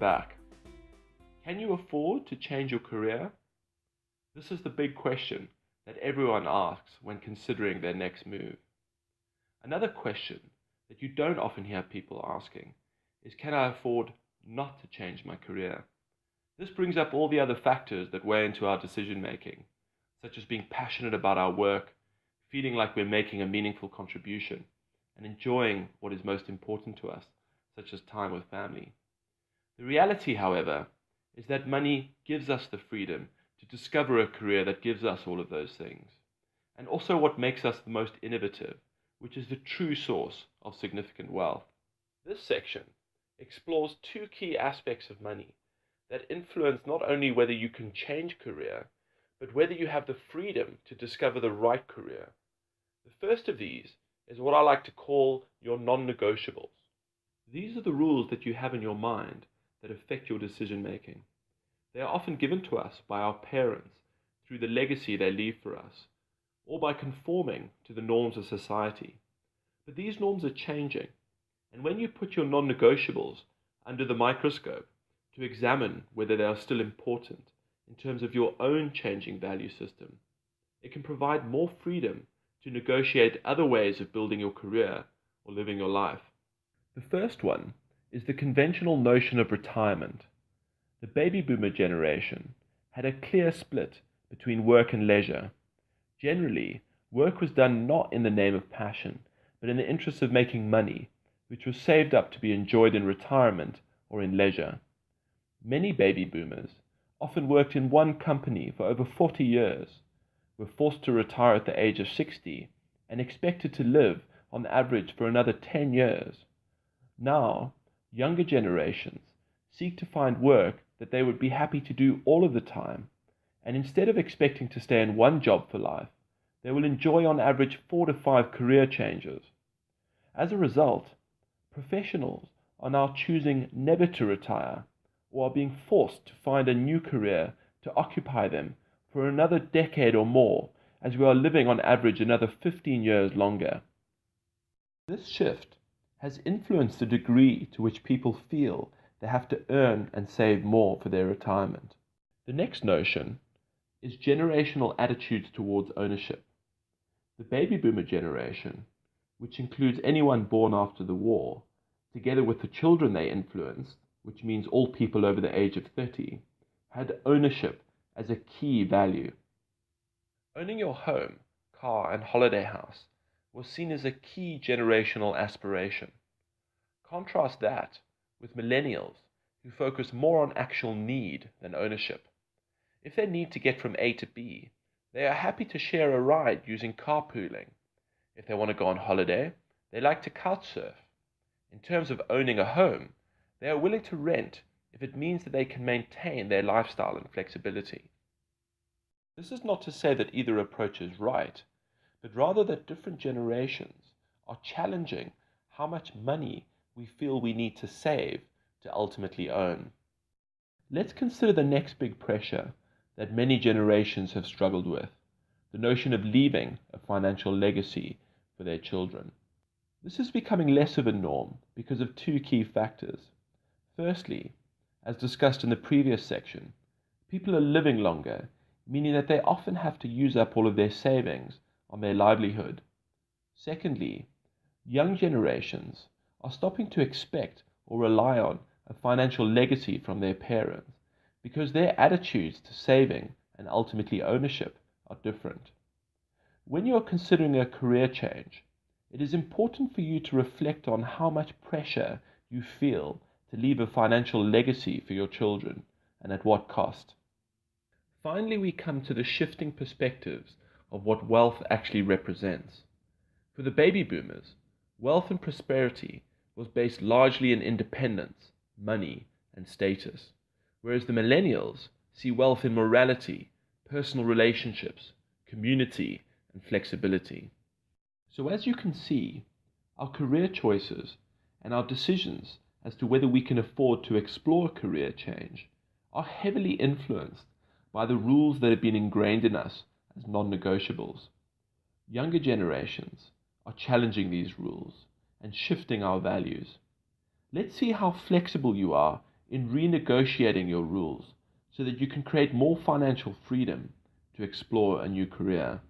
back. Can you afford to change your career? This is the big question that everyone asks when considering their next move. Another question that you don't often hear people asking is, can I afford not to change my career? This brings up all the other factors that weigh into our decision making, such as being passionate about our work, feeling like we're making a meaningful contribution, and enjoying what is most important to us, such as time with family. The reality, however, is that money gives us the freedom to discover a career that gives us all of those things, and also what makes us the most innovative, which is the true source of significant wealth. This section explores two key aspects of money that influence not only whether you can change career, but whether you have the freedom to discover the right career. The first of these is what I like to call your non-negotiables. These are the rules that you have in your mind that affect your decision making. They are often given to us by our parents through the legacy they leave for us, or by conforming to the norms of society. But these norms are changing, and when you put your non-negotiables under the microscope to examine whether they are still important in terms of your own changing value system, it can provide more freedom to negotiate other ways of building your career or living your life. The first one is the conventional notion of retirement. The baby boomer generation had a clear split between work and leisure. Generally, work was done not in the name of passion, but in the interest of making money, which was saved up to be enjoyed in retirement or in leisure. Many baby boomers often worked in one company for over 40 years, were forced to retire at the age of 60, and expected to live on average for another 10 years. Now, younger generations seek to find work that they would be happy to do all of the time, and instead of expecting to stay in one job for life, they will enjoy on average 4 to 5 career changes. As a result, professionals are now choosing never to retire, or are being forced to find a new career to occupy them for another decade or more, as we are living on average another 15 years longer. This shift has influenced the degree to which people feel they have to earn and save more for their retirement. The next notion is generational attitudes towards ownership. The baby boomer generation, which includes anyone born after the war, together with the children they influenced, which means all people over the age of 30, had ownership as a key value. Owning your home, car, and holiday house was seen as a key generational aspiration. Contrast that with millennials, who focus more on actual need than ownership. If they need to get from A to B, they are happy to share a ride using carpooling. If they want to go on holiday, they like to couch surf. In terms of owning a home, they are willing to rent if it means that they can maintain their lifestyle and flexibility. This is not to say that either approach is right, but rather that different generations are challenging how much money we feel we need to save to ultimately own. Let's consider the next big pressure that many generations have struggled with, the notion of leaving a financial legacy for their children. This is becoming less of a norm because of two key factors. Firstly, as discussed in the previous section, people are living longer, meaning that they often have to use up all of their savings on their livelihood. Secondly, young generations are stopping to expect or rely on a financial legacy from their parents because their attitudes to saving and ultimately ownership are different. When you are considering a career change, it is important for you to reflect on how much pressure you feel to leave a financial legacy for your children and at what cost. Finally, we come to the shifting perspectives of what wealth actually represents. For the baby boomers, wealth and prosperity was based largely in independence, money, and status, whereas the millennials see wealth in morality, personal relationships, community, and flexibility. So as you can see, our career choices and our decisions as to whether we can afford to explore career change are heavily influenced by the rules that have been ingrained in us as non-negotiables. Younger generations are challenging these rules and shifting our values. Let's see how flexible you are in renegotiating your rules so that you can create more financial freedom to explore a new career.